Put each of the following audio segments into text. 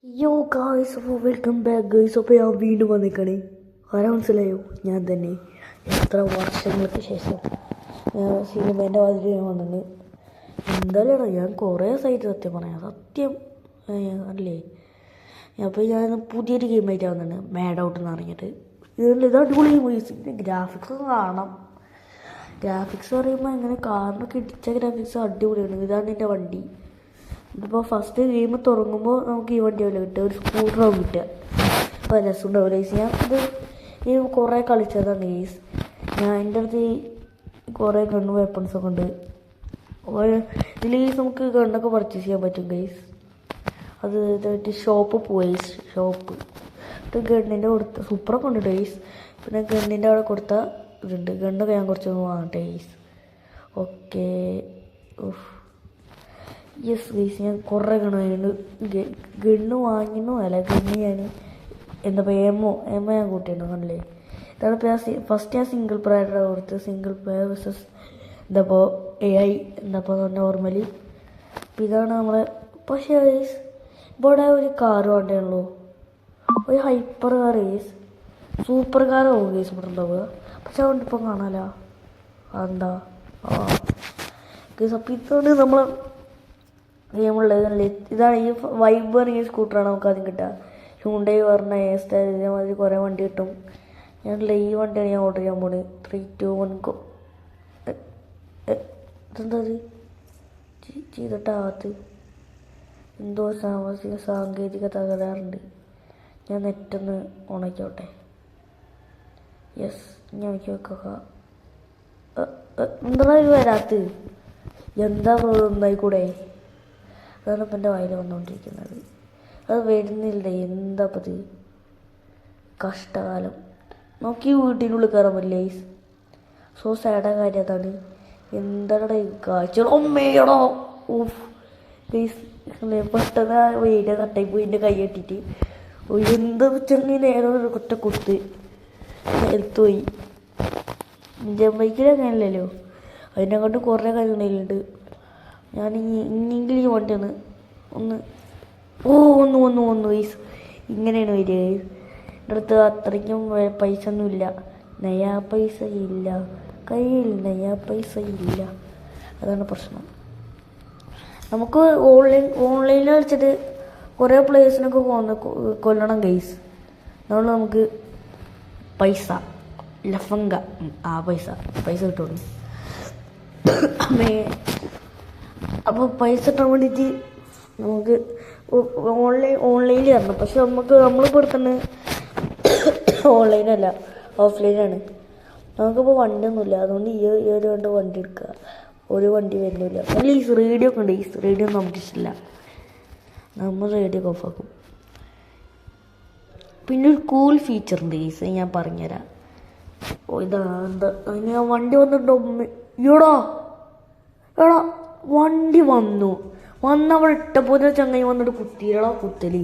യോ ഗായ്സ്, അപ്പോൾ welcome back guys. അപ്പോൾ ഞാൻ വീണ്ടും വന്നിരിക്കണേ. ആരാ മനസ്സിലായോ? ഞാൻ തന്നെ. എത്ര വർഷങ്ങൾക്ക് ശേഷം സിനിമേൻ്റെ വാതിൽ ഞാൻ വന്നിട്ടുണ്ട്. എന്തായാലും ഞാൻ കുറേ സൈറ്റ് സത്യം പറയാം, സത്യം അല്ലേ. അപ്പോൾ ഞാൻ പുതിയൊരു ഗെയിമായിട്ട് വന്നിട്ടുണ്ട്, മാഡ് ഔട്ട് എന്ന് പറഞ്ഞിട്ട്. ഇത് അടിപൊളി ഗെയിം. ഗ്രാഫിക്സ് കാണാം. ഗ്രാഫിക്സ് പറയുമ്പോൾ അങ്ങനെ കാറിനൊക്കെ ഇടിച്ച ഗ്രാഫിക്സ് അടിപൊളിയാണ്. ഇതാണ് എൻ്റെ വണ്ടി. ഇതിപ്പോൾ ഫസ്റ്റ് ഗെയിം തുടങ്ങുമ്പോൾ നമുക്ക് ഈ വണ്ടി വല്ല കിട്ടുക, ഒരു സ്കൂട്ടറാവും കിട്ടുക. അപ്പോൾ രസമുണ്ടാവില്ല ഗൈസ്. ഞാൻ ഇത് കുറേ കളിച്ചതാണ് ഗൈസ്. ഞാൻ എൻ്റെ അടുത്ത് കുറേ ഗണ്ണും വെപ്പൺസൊക്കെ ഉണ്ട്. അപ്പോൾ ഇതിൽ നമുക്ക് ഗണ്ണൊക്കെ പർച്ചേസ് ചെയ്യാൻ പറ്റും ഗൈസ്. അത് ഇതായിട്ട് ഷോപ്പ് പോയി, ഷോപ്പ് ഗണ്ണിൻ്റെ കൊടുത്ത സൂപ്പറൊക്കെ ഉണ്ട് ഗൈസ്. പിന്നെ ഗണ്ണിൻ്റെ അവിടെ കൊടുത്ത ഇതുണ്ട്. ഗണ്ണൊക്കെ ഞാൻ കുറച്ചൊന്ന് വാങ്ങട്ടെ ഗൈസ്. ഓക്കെ. യെസ് ഗൈസ്, ഞാൻ കുറേ ഗണ്ണ് വാങ്ങിനോ അല്ല ഗണ്ണ് ഞാൻ എന്താ പറയുക എമ്മോ ഞാൻ കൂട്ടിയിട്ടുണ്ടോ കണ്ടില്ലേ. ഇതാണ് ഇപ്പോൾ ഫസ്റ്റ് ഞാൻ സിംഗിൾ പ്ലെയറാണ് കൊടുത്തത്. സിംഗിൾ പ്ലെയർ വേഴ്സസ് എന്താപ്പോൾ AI എന്താപ്പോൾ നോർമലി. അപ്പോൾ ഇതാണ് നമ്മളെ. പക്ഷേ ഗൈസ് ഇവിടെ ഒരു കാറ് വേണ്ടേയുള്ളൂ, ഒരു ഹൈപ്പർ കാർ ഗൈസ്. സൂപ്പർ കാറാവും ഗൈസ് ഇവിടെ ഉണ്ടാവുക. പക്ഷെ അതുകൊണ്ട് ഇപ്പം കാണാമല്ലോ എന്താ ഗൈസ്. അപ്പോൾ ഇതുകൊണ്ട് നമ്മൾ ഗെയിമുള്ളത് ഇതാണ്. ഈ വൈബ് പറഞ്ഞ സ്കൂട്ടറാണ് നമുക്ക് ആദ്യം കിട്ടുക. ഹ്യൂണ്ടൈ പറഞ്ഞ സ്റ്റൈൽ ഇതേമാതിരി കുറേ വണ്ടി കിട്ടും. ഞാനുള്ള ഈ വണ്ടിയാണ് ഞാൻ ഓർഡർ ചെയ്യാൻ പോകുന്നത്. 3, 2, 1 ഗോ. ഇതെന്താ അത് ചെയ്തിട്ടാകത്ത് എന്തോ സാങ്കേതിക തകരാറുണ്ട്. ഞാൻ നെറ്റൊന്ന് ഓണാക്കിയോട്ടെ. യെസ്, ഞാൻ നോക്കി വെക്കുക. എന്താ ഇത് വരാത്ത എന്താ ഒന്നായിക്കൂടെ. അതാണ് ഇപ്പം എൻ്റെ വായിൽ വന്നുകൊണ്ടിരിക്കുന്നത്. അത് വരുന്നില്ല. എന്താ അപ്പം ഇത് കഷ്ടകാലം. നോക്കി വീട്ടിനുള്ളിൽ കയറാൻ പറ്റില്ല. സോ സാഡായ കാര്യം അതാണ്. എന്താണ് ഈ കാഴ്ചകൾ. ഒമ്മേടോ ഓഫ് ഗൈസ്. പെട്ടെന്ന് ആ വീഡിയോ കട്ടായി പോയി എൻ്റെ കൈ കെട്ടിയിട്ട്. എന്താ ചെങ്ങി നേരെ ഒരു കൊറ്റ കുത്ത് എടുത്തു പോയി. ജമ്മയ്ക്കിലങ്ങനല്ലോ, അതിനെക്കൊണ്ട് കുറേ കാര്യങ്ങളുണ്ട്. ഞാൻ ഇനിയെങ്കിലും ഈ വണ്ടി ഒന്ന് വയസ്സ് ഇങ്ങനെയാണ് വരിക. എൻ്റെ അടുത്ത് അത്രയ്ക്കും പൈസ ഒന്നുമില്ല. നയാ പൈസ ഇല്ല കയ്യിൽ, നയാ പൈസ ഇല്ല. അതാണ് പ്രശ്നം. നമുക്ക് ഓൺലൈനിൽ കളിച്ചിട്ട് കുറേ പ്ലേയേഴ്സിനൊക്കെ കൊല്ലണം ഗൈസ്. അതുകൊണ്ട് നമുക്ക് പൈസ ലഫങ്ക പൈസ കിട്ടുള്ളൂ. അപ്പോൾ പൈസ കിട്ടാൻ വേണ്ടിയിട്ട് നമുക്ക് ഓൺലൈനിൽ തരണം. പക്ഷെ നമ്മളിപ്പോൾ എടുക്കുന്നത് ഓൺലൈനല്ല, ഓഫ്ലൈനാണ്. നമുക്കിപ്പോൾ വണ്ടിയൊന്നുമില്ല. അതുകൊണ്ട് ഈ ഒരു വണ്ടി എടുക്കുക. ഒരു വണ്ടി വരുന്നില്ല. അല്ലെങ്കിൽ ഈ റേഡിയോ ഒക്കെ ഉണ്ട്. ഈ റേഡിയോ ഒന്നും നമുക്കിഷ്ടമില്ല. നമ്മൾ റേഡിയോ ഒക്കെ ഓഫാക്കും. പിന്നെ ഒരു കൂൾ ഫീച്ചർ ഉണ്ട് ഈസ്, ഞാൻ പറഞ്ഞുതരാം. ഇതാ എന്താ അതിന് വണ്ടി വന്നിട്ടുണ്ടോ. എടാ വണ്ടി വന്നവൾ ഇട്ടപ്പോൾ ചങ്ങായി വന്നിട്ട് കുത്തലി.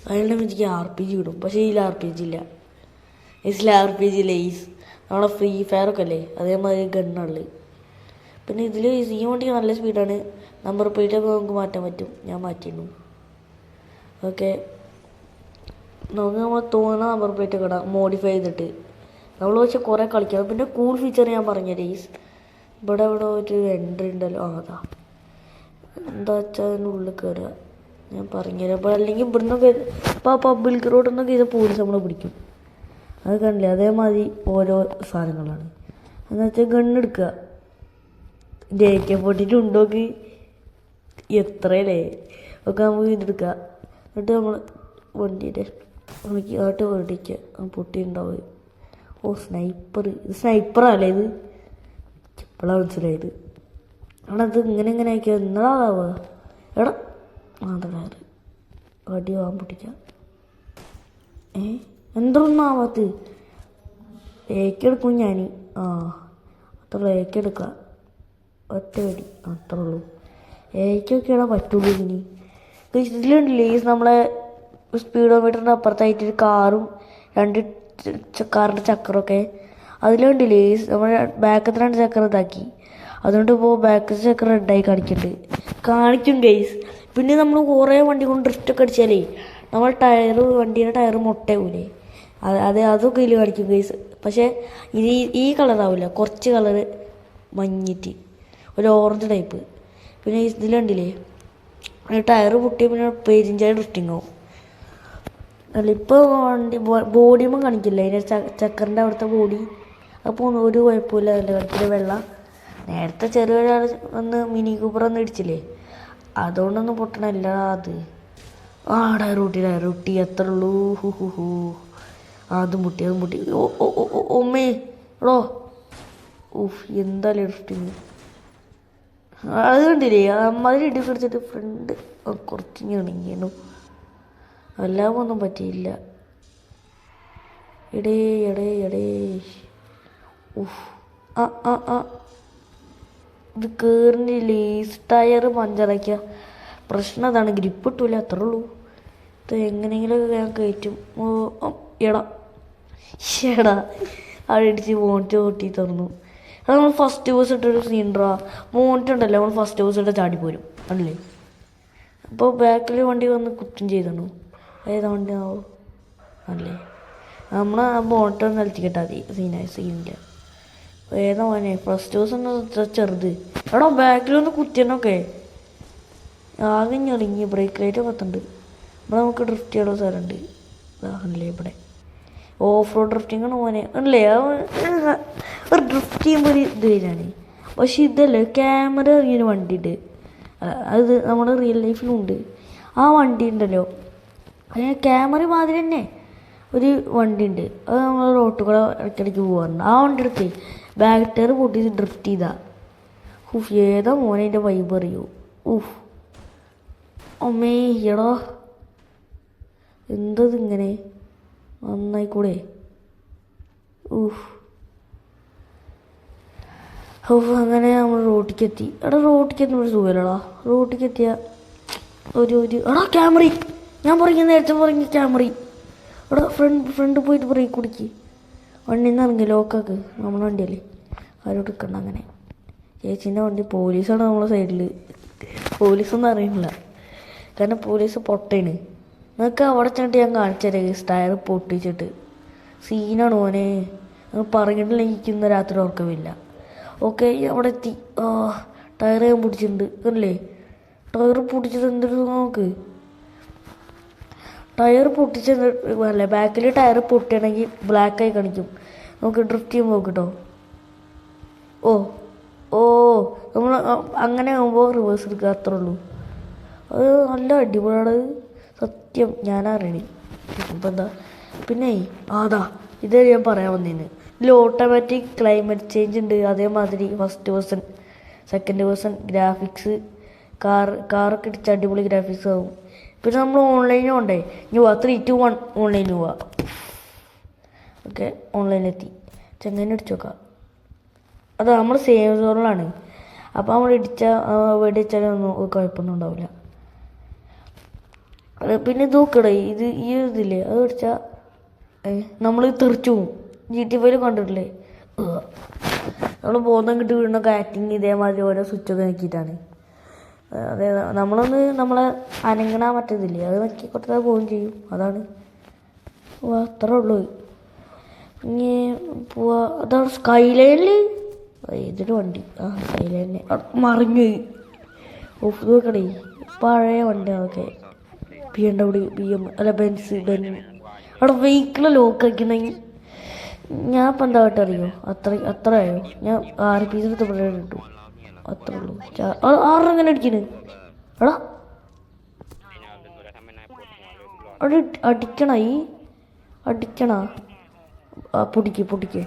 അതിൻ്റെ എനിക്ക് RPG ഇടും. പക്ഷേ ഇതിൽ RPG ഇല്ല. ഇതിൽ RPG ഇല്ല. നമ്മളെ ഫ്രീ ഫയർ ഒക്കെ അല്ലേ, അതേമാതിരി ഗണ്ണുള്ളത്. പിന്നെ ഇതിൽ ഈ വണ്ടിക്ക് നല്ല സ്പീഡാണ്. നമ്പർ പ്ലേറ്റൊക്കെ നമുക്ക് മാറ്റാൻ പറ്റും. ഞാൻ മാറ്റിയിരുന്നു. ഓക്കെ, നമ്മൾ തോന്നുന്ന നമ്പർ പ്ലേറ്റൊക്കെ ഇടാം മോഡിഫൈ ചെയ്തിട്ട്. നമ്മൾ പക്ഷെ കുറേ കളിക്കണം. പിന്നെ കൂൾ ഫീച്ചർ ഞാൻ പറഞ്ഞുതരാം. ഇവിടെ ഒരു എൻട്രി ഉണ്ടല്ലോ. അതാ എന്താ വെച്ചാൽ അതിൻ്റെ ഉള്ളിൽ കയറുക. ഞാൻ പറഞ്ഞുതരാം. അപ്പോൾ അല്ലെങ്കിൽ ഇവിടുന്നൊക്കെ ഇപ്പോൾ പബ്ലിക് റോഡിൽ നിന്നൊക്കെ ഇത് പോലീസ് നമ്മളെ പിടിക്കും. അത് കണ്ടില്ലേ, അതേമാതിരി ഓരോ സാധനങ്ങളാണ്. എന്ന് വെച്ചാൽ ഗണ്ണെടുക്കുക. AK-42 ഉണ്ടോക്ക് എത്രയല്ലേ ഒക്കെ നമുക്ക് ഇതെടുക്കുക. എന്നിട്ട് നമ്മൾ വണ്ടീൻ്റെ നമുക്ക് ആട്ട് ഓടിക്കുക. പൊട്ടി ഉണ്ടാവുക. സ്നൈപ്പർ. ഇത് സ്നൈപ്പറല്ലേ ഇത്? ഇപ്പോഴാണ് മനസ്സിലായത്. അവിടെ അത് ഇങ്ങനെ ആക്കിയാൽ എന്നതാവുക. എടാ വേറെ അടി വാൻ പൊട്ടിക്കാം. എന്തൊന്നും ആവാത്ത എടുക്കും ഞാൻ. അത്ര എടുക്കുക. ഒറ്റ അടി അത്രേ ഉള്ളൂ. ഒക്കെയാണ് പറ്റുള്ളൂ. ഇനി ഇതിലുണ്ടല്ലേ നമ്മളെ സ്പീഡോമീറ്ററിൻ്റെ അപ്പുറത്തായിട്ടൊരു കാറും 2 കാറിൻ്റെ ചക്രമൊക്കെ അതിലുണ്ടല്ലേ. നമ്മൾ ബാക്കത്തെ 2 ചക്രം ഇതാക്കി. അതുകൊണ്ട് ഇപ്പോൾ ബാക്ക് ചക്രം റെഡായി കാണിക്കും ഗൈസ്. പിന്നെ നമ്മൾ കുറേ വണ്ടി കൊണ്ട് ഡ്രിഫ്റ്റൊക്കെ അടിച്ചാലേ നമ്മൾ വണ്ടീൻ്റെ ടയർ മുട്ടയാവൂലേ, അതൊക്കെ ഇതിൽ കാണിക്കും ഗൈസ്. പക്ഷേ ഈ കളറാവില്ല, കുറച്ച് കളറ് മഞ്ഞിട്ട് ഒരു ഓറഞ്ച് ടൈപ്പ്. പിന്നെ ഇതിൽ കണ്ടില്ലേ ടയർ പൊട്ടിയ പിന്നെ പെരിഞ്ചായ ഡ്രിഫ്റ്റിംഗ് ആവും. അല്ല ഇപ്പോൾ വണ്ടി ബോഡിയുമ്പോൾ കാണിക്കില്ല, അതിൻ്റെ ചക്കറിൻ്റെ അവിടുത്തെ ബോഡി. അപ്പോൾ ഒരു കുഴപ്പമില്ല, അതിൽ കളിക്കുന്ന വെള്ളം. നേരത്തെ ചെറിയൊരാൾ ഒന്ന് മിനി കൂപ്പർ ഒന്ന് ഇടിച്ചില്ലേ, അതുകൊണ്ടൊന്നും പൊട്ടണല്ല അത്. ടയർ പൊട്ടി എത്ര ഉള്ളൂ. അതും പൊട്ടി. ഒമ്മേ എടോ എന്തായാലും ഡ്രിഫ്റ്റിങ് അത് കണ്ടില്ലേ, അമ്മാതിരി ഇടി പിടിച്ചിട്ട് ഫ്രണ്ട് കുറച്ചിങ്ങനെ ഇണങ്ങിയിരുന്നു. എല്ലാം ഒന്നും പറ്റിയില്ല. എടേ ഇത് കയറുന്നില്ലേ, ടയർ പഞ്ചറാക്കിയ പ്രശ്നം അതാണ്, ഗ്രിപ്പ് ഇട്ടില്ല, അത്രേ ഉള്ളൂ. ഇത് എങ്ങനെയെങ്കിലുമൊക്കെ ഞാൻ കയറ്റും. എടാ അവിടെ ഇടിച്ച് മോണിറ്റ് പൊട്ടി തുറന്നു. അത് നമ്മൾ ഫസ്റ്റ് ബസ് ഇട്ടൊരു സീൻഡ്രാ മോണിറ്റ് ഉണ്ടല്ലോ, നമ്മൾ ഫസ്റ്റ് ബസ് ഇട്ട് ചാടിപ്പോരും അല്ലേ. അപ്പോൾ ബാക്കിൽ വണ്ടി വന്ന് കുറ്റം ചെയ്തണു, ഏതാ വണ്ടി ആവോ അല്ലേ. നമ്മൾ ആ മോണിറ്റ് ഒന്ന് നിലത്തിക്കിട്ടാൽ മതി, സീനില്ല. ഏതാ മോനെ ഫസ്റ്റ് ബസ് ഒന്ന് ചെറുത്. എടാ ബാക്കിലൊന്ന് കുറ്റിയനൊക്കെ ആകെ ഞെളിങ്ങി. Brake light കത്തുണ്ട്. ഇവിടെ നമുക്ക് ഡ്രിഫ്റ്റ് ചെയ്യാനുള്ള സ്ഥലമുണ്ട് അല്ലേ. ഇവിടെ ഓഫ് റോഡ് ഡ്രിഫ്റ്റിംഗ് ആണ് മോനെ അല്ലേ. ഒരു ഡ്രിഫ്റ്റ് ചെയ്യുമ്പോൾ ഒരു ഇത് വരികയാണ്. പക്ഷെ ഇതല്ലേ ക്യാമറ ഇറങ്ങിയൊരു വണ്ടി ഉണ്ട്, അത് നമ്മുടെ റിയൽ ലൈഫിലുണ്ട്. ആ വണ്ടി ഉണ്ടല്ലോ, അതിന് ക്യാമറ മാതിരി തന്നെ ഒരു വണ്ടി ഉണ്ട്. അത് നമ്മൾ റോട്ടിൽ കൂടെ ഇടയ്ക്കിടയ്ക്ക് പോകാറുണ്ട്. ആ വണ്ടി എടുത്ത് ബാക്ക് ടയർ പൊട്ടി ഡ്രിഫ്റ്റ് ചെയ്താ ഏതാ മോനെ അതിൻ്റെ വൈബ് അറിയൂ. അമ്മേ എടാ എന്തത് ഇങ്ങനെ നന്നായിക്കൂടെ. അങ്ങനെ നമ്മൾ റോട്ടിലേക്ക് എത്തി. റോട്ടിലേക്ക് എത്തുമ്പോൾ സുഖമല്ലടാ. റോട്ടിലേക്ക് എത്തിയ ഒരു ക്യാമറ ഞാൻ നേരത്തെ പറഞ്ഞ ക്യാമറ ഫ്രണ്ട് പോയിട്ട് ബ്രേക്ക് കുടിക്ക്. വണ്ടിയിൽ നിന്ന് ഇറങ്ങി ലോക്കാക്ക്, നമ്മുടെ വണ്ടിയല്ലേ ആരും എടുക്കണ്ട. അങ്ങനെ ചേച്ചീൻ്റെ വണ്ടി പോലീസാണ് നമ്മളെ സൈഡിൽ. പോലീസൊന്നും അറിയില്ല, കാരണം പോലീസ് പൊട്ടയാണ്. നിങ്ങൾക്ക് അവിടെ ചെന്നിട്ട് ഞാൻ കാണിച്ചതരേ ടയർ പൊട്ടിച്ചിട്ട് സീനാണ് മോനെ. പറഞ്ഞിട്ടില്ലെങ്കിൽ എനിക്ക് ഇന്ന് രാത്രി ഉറക്കമില്ല. ഓക്കെ അവിടെ എത്തി. ടയർ ഞാൻ പൊട്ടിച്ചിട്ടുണ്ട് അല്ലേ. ടയർ പൊട്ടിച്ചത് എന്തൊരു നോക്ക്. ടയർ പൊട്ടിച്ചത് അല്ലേ, ബാക്കിൽ ടയർ പൊട്ടിയാണെങ്കിൽ ബ്ലാക്കായി കാണിക്കും. നമുക്ക് ഡ്രിഫ്റ്റ് ചെയ്യുമ്പോൾ നോക്കിട്ടോ. നമ്മൾ അങ്ങനെ ആകുമ്പോൾ റിവേഴ്സ് എടുക്കുക, അത്രേ ഉള്ളൂ. അത് നല്ല അടിപൊളിയാണ് സത്യം, ഞാനറിയണേ. ഇപ്പം എന്താ പിന്നെ ഇതേ ഞാൻ പറയാൻ വന്നേന്. ഇതിൽ ഓട്ടോമാറ്റിക് ക്ലൈമറ്റ് ചേഞ്ച് ഉണ്ട്. അതേമാതിരി first person second person graphics, കാറൊക്കെ ഇടിച്ച് അടിപൊളി ഗ്രാഫിക്സ് ആവും. പിന്നെ നമ്മൾ ഓൺലൈനും ഉണ്ടേ. ഇനി 3, 2, 1 ഓൺലൈനിൽ പോവാം. ഓക്കെ ഓൺലൈനിലെത്തി. ചെങ്ങനെ ഇടിച്ചു നോക്കാം. അത് നമ്മൾ സേവ് സോണിലാണ്. അപ്പോൾ നമ്മൾ വെടിച്ചാലൊന്നും കുഴപ്പമൊന്നും ഉണ്ടാവില്ല. പിന്നെ ഇത് നോക്കടേ, ഈ ഇതില്ലേ അത് പഠിച്ചാൽ നമ്മൾ തെറിച്ചു പോവും. GTA കണ്ടിട്ടില്ലേ, നമ്മൾ ബോധം കിട്ടി വീണൊക്കെ ആക്ടിങ് ഇതേമാതിരി ഓരോ സ്വിച്ചൊക്കെ നോക്കിയിട്ടാണ്. അതെ നമ്മളെ അനങ്ങണ മറ്റേതില്ലേ അത് നോക്കി കൊടുത്താൽ പോവുകയും ചെയ്യും. അതാണ് അത്രേ ഉള്ളൂ. ഇനി പോവാ. അതാണ് സ്കൈലൈനിൽ ഏതൊരു വണ്ടി. സ്കൈലൈനെ മറിഞ്ഞു ഓഫ് നോക്കണേ. പഴയ വണ്ടി അതൊക്കെ BMW, BM അല്ല ബെൻസ്, അവിടെ വെഹിക്കിൾ ലോക്ക് ആക്കണമെങ്കിൽ ഞാൻ ഇപ്പം എന്താ അറിയോ, അത്ര ആയോ. ഞാൻ RPS എടുത്തപ്പോഴേ ഇട്ടു, അത്രേ ഉള്ളൂ. ആറെങ്ങനെ അടിക്കുന്നത് അവിടെ അടിക്കണ പൊടിക്ക്.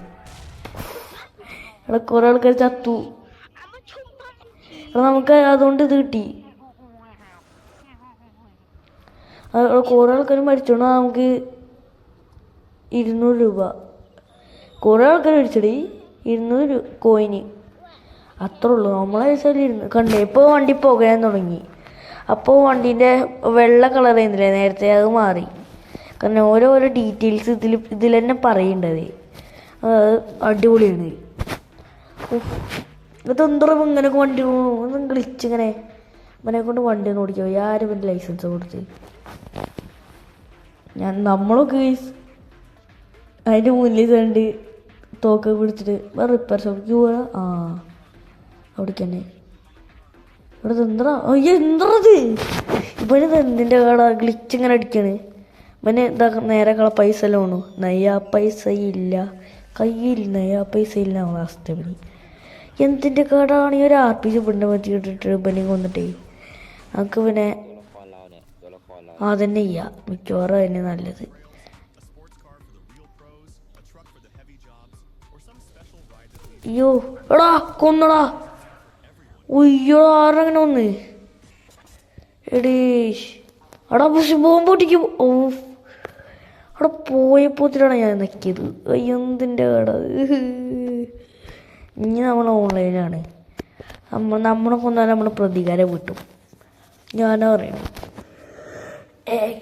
കുറേ ആൾക്കാർ ചത്തു. നമുക്ക് അതുകൊണ്ട് ഇത് കിട്ടി. കുറേ ആൾക്കാർ മരിച്ചോണ്ട് നമുക്ക് 200 രൂപ. കുറേ ആൾക്കാർ മരിച്ചടി 200 കോയിന്, അത്രേ ഉള്ളൂ. നമ്മളെ വെച്ചാൽ കണ്ടേ. ഇപ്പോൾ വണ്ടി പുകയാൻ തുടങ്ങി. അപ്പോൾ വണ്ടീൻ്റെ വെള്ള കളർ ചെയ്യുന്നില്ലേ നേരത്തെ, അത് മാറി. കാരണം ഓരോരോ ഡീറ്റെയിൽസ് ഇതിൽ തന്നെ പറയേണ്ടത്. അടിപൊളിയാണ്. ഇതെന്തോ ഇങ്ങനെയൊക്കെ വണ്ടി ഒന്നും കളിച്ചിങ്ങനെ ഇവനെ കൊണ്ട് വണ്ടി ഒന്ന് ഓടിക്കുക. ആരും ഇവൻ്റെ ലൈസൻസ് കൊടുത്ത് നമ്മളൊക്കെ അതിൻ്റെ മുന്നിൽ കണ്ട് തോക്ക് പിടിച്ചിട്ട് റിപ്പയർ ഷോപ്പിക്ക് പോവാ. അവിടേക്ക് തന്നെ ഇവിടെ എന്താ എന്തത് ഇവന് എന്തിൻ്റെ കട ഗ്ലിച്ച് ഇങ്ങനെ അടിക്കണ്. ഇവന് ഇതാ നേരെ കള പൈസ എല്ലാം വേണു. നയ്യാ പൈസ ഇല്ല കയ്യിൽ, നയ്യാ പൈസ ഇല്ല അവസ്ഥ. ഇവന് എന്തിൻ്റെ കടാണ് ഈ ഒരു RPG പെണ്ണ് പറ്റിയിട്ടിട്ട് ഇവനെ കൊന്നിട്ടേ. നമുക്ക് പിന്നെ അതന്നെ ചെയ്യാം, മിക്കവാറും അതിന് നല്ലത്. അയ്യോ എടാ കൊന്നടാ. ഉയ്യോ ആരങ്ങനെ ഒന്ന് എടീഷ് എടാ പക്ഷെ ബോംബ് പൊട്ടിക്കും. അവിടെ പോയപ്പോത്തിനാണ് ഞാൻ നക്കിയത്. എന്തിൻ്റെ കട. ഇനി നമ്മൾ ഓൺലൈനാണ്. നമ്മളെ കൊന്നാൽ നമ്മൾ പ്രതികാരം കിട്ടും. ഞാനാ പറയണം.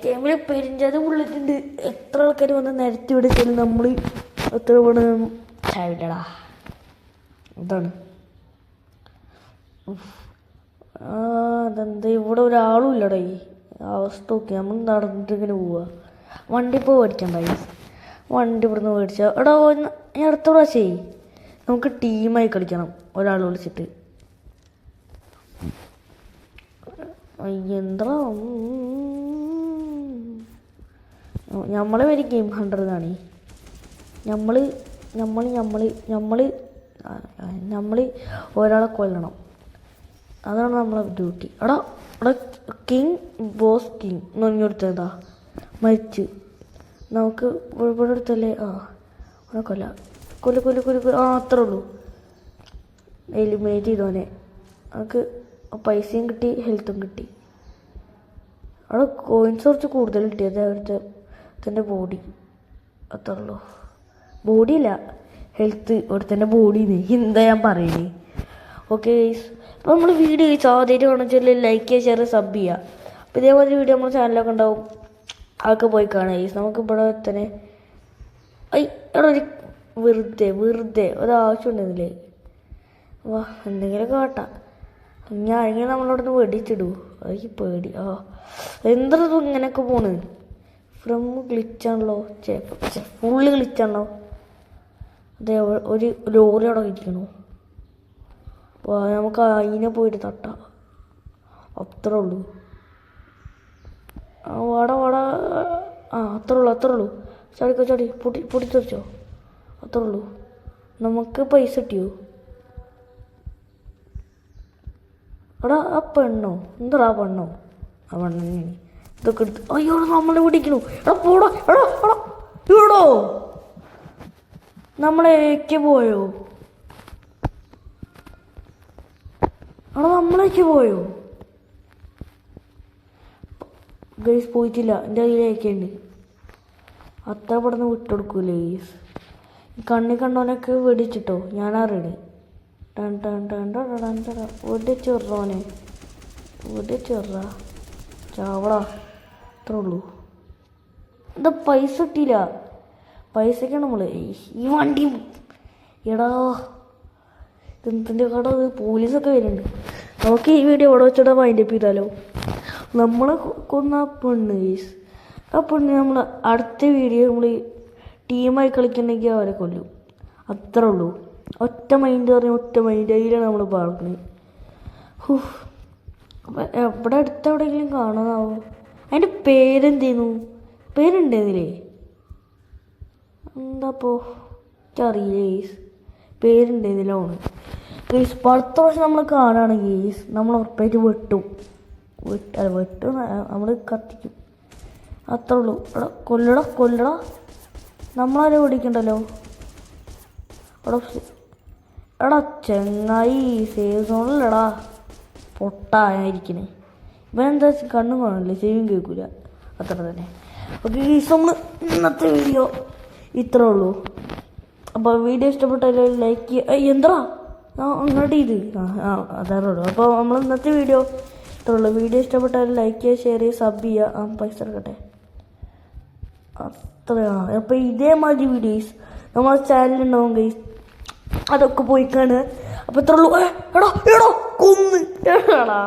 ഗെയിമിൽ പെരിഞ്ചത് ബുള്ളറ്റുണ്ട്. എത്ര ആൾക്കാർ വന്ന് നിരത്തി വിടിച്ചാലും നമ്മൾ എത്ര പണി ചാവില്ലടാ. ഇതാണ് അതെന്താ ഇവിടെ ഒരാളും ഇല്ലടാ. ഈ അവസ്ഥ നോക്കി നമ്മൾ നടന്നിട്ട് ഇങ്ങനെ പോവുക. വണ്ടി ഇപ്പോൾ മേടിക്കണ്ടായി. വണ്ടി ഇവിടുന്ന് മേടിച്ചാൽ എടാ ഞാൻ അടുത്ത പ്രാവശ്യമേ നമുക്ക് ടീമായി കളിക്കണം. ഒരാൾ വിളിച്ചിട്ട് എന്താ നമ്മളെ പേര് ഗെയിം ഹണ്ടർ എന്നാണ്. നമ്മൾ ഒരാളെ കൊല്ലണം. അതാണ് നമ്മളെ ഡ്യൂട്ടി. എടാ കിങ് ബോസ് കിങ് എന്ന് പറഞ്ഞെടുത്തതാ മരിച്ച്. നമുക്ക് ഇവിടെ അടുത്തല്ലേ. അവനെ കൊല്ല അത്രേ ഉള്ളൂ. എലിമിനേറ്റ് ചെയ്തോനെ. നമുക്ക് പൈസയും കിട്ടി, ഹെൽത്തും കിട്ടി. അവിടെ കോയിൻസ് കുറച്ച് കൂടുതൽ കിട്ടിയത് അവിടുത്തെ ബോഡി. അത്രേ ഉള്ളൂ. ബോഡിയില്ല, ഹെൽത്ത്. ഇവിടുത്തെ ബോഡിന്ന് എന്താ ഞാൻ പറയുന്നത്. ഓക്കെ ഗൈസ്, അപ്പോൾ നമ്മൾ വീഡിയോ ആദ്യമായിട്ട് കാണിച്ചാൽ ലൈക്ക് ചെയ്യുക, ഷെയർ, സബ് ചെയ്യുക. അപ്പോൾ ഇതേപോലെ വീഡിയോ നമ്മുടെ ചാനലൊക്കെ ഉണ്ടാവും. അതൊക്കെ പോയി കാണുക ഗൈസ്. നമുക്ക് ഇവിടെ തന്നെ എടാ ഒരു വെറുതെ ഒരാവശ്യം ഉണ്ടെന്നില്ലേ. വാ എന്തെങ്കിലുമൊക്കെ കാട്ടാം. ഞാനെങ്ങനെ നമ്മളവിടെ നിന്ന് വെടിച്ചിടൂ. അതൊക്കെ പേടി. എന്തത് ഇങ്ങനെയൊക്കെ പോണ്. ഫ്രം ഗ്ലിച്ചാണല്ലോ, ഫുള്ള് ഗ്ലിച്ചാണല്ലോ. അതെ ഒരു ലോറി അവിടെ ഇരിക്കണു. നമുക്ക് അതിനെ പോയിട്ട് തട്ടാം. അത്രേ ഉള്ളൂ. വാട അത്രേ ഉള്ളൂ. ചാടി പൊട്ടിത്തെറിച്ചോ. അത്രേ ഉള്ളൂ. നമുക്ക് പൈസ കിട്ടിയോ. എടാ ആ പെണ്ണോ എന്താ പെണ്ണോ. ആ പെണ്ണ ഇതൊക്കെ എടുത്ത് അയ്യോ നമ്മളെ പിടിക്കണു. എടാ പോടോ. എടോ നമ്മളേക്ക് പോയോ. ഗൈസ് പോയിട്ടില്ല. എൻ്റെ കയ്യിലേക്കുണ്ട്. അത്ര പെട്ടെന്ന് വിട്ടെടുക്കൂലേ ഗൈസ്. കണ്ണി കണ്ടോനൊക്കെ വെടിച്ചിട്ടോ. ഞാനാ റെഡി. ചെറ ചാവടാ. അത്രേ ഉള്ളൂ. എന്താ പൈസ കിട്ടിയില്ല. പൈസക്കാണ് നമ്മൾ ഈ വണ്ടി. എടാ ഇതിൻ്റെ കട പോലീസൊക്കെ വരുന്നുണ്ട്. നമുക്ക് ഈ വീഡിയോ ഇവിടെ വെച്ചിട്ട് വൈൻഡപ്പ് ചെയ്താലോ. നമ്മളെ കൊന്ന പെണ്ണ് ഗൈസ്. ആ പെണ്ണ് നമ്മൾ അടുത്ത വീഡിയോ നമ്മൾ ടീമായി കളിക്കുന്നെങ്കിൽ അവരെ കൊല്ലും. അത്രേ ഉള്ളൂ. ഒറ്റ മൈൻഡ് അതിലാണ് നമ്മൾ പാടുന്നത്. എവിടെ അടുത്ത് എവിടെയെങ്കിലും കാണാനാവോ. അതിൻ്റെ പേരുണ്ടേന്നില്ലേ. എന്താപ്പോ എനിക്കറിയില്ല ഗെയ്സ്. പേരുണ്ടേന്നില്ലാണ് ഗെയ്സ്. അടുത്ത പ്രാവശ്യം നമ്മൾ കാണുകയാണെങ്കിൽ ഗെയ്സ് നമ്മൾ ഉറപ്പായിട്ട് വെട്ടും. നമ്മൾ കത്തിക്കും. അത്രേ ഉള്ളൂ. കൊല്ലടാ. നമ്മളാരും ഓടിക്കണ്ടല്ലോ. എടാ ചെങ്ങായി സേവ് സോണിലടാ പൊട്ടായിരിക്കണേ. ഇവനെന്താ കണ്ണും കാണില്ലേ, ചെവിയും കേൾക്കൂല. അത്ര തന്നെ. ഓക്കെ ഗൈസ്, നമ്മൾ ഇന്നത്തെ വീഡിയോ ഇത്രേ ഉള്ളൂ. അപ്പോൾ വീഡിയോ ഇഷ്ടപ്പെട്ടാൽ ലൈക്ക് ചെയ്യുക. എന്താ അങ്ങോട്ട് ഇത് അതേ ഉള്ളൂ. അപ്പോൾ നമ്മൾ ഇന്നത്തെ വീഡിയോ ഇത്രേ ഉള്ളൂ. വീഡിയോ ഇഷ്ടപ്പെട്ടാൽ ലൈക്ക് ചെയ്യുക, ഷെയർ ചെയ്യുക, സബ് ചെയ്യുക. പൈസ എടുക്കട്ടെ. അത്രയാണ്. അപ്പോൾ ഇതേമാതിരി വീഡിയോസ് നമ്മളെ ചാനലുണ്ടാവും ഗൈസ്. അതൊക്കെ പോയി കാണുക. അപ്പോൾ ഇത്രേ ഉള്ളൂ. എടാ കൊന്ന് എടാ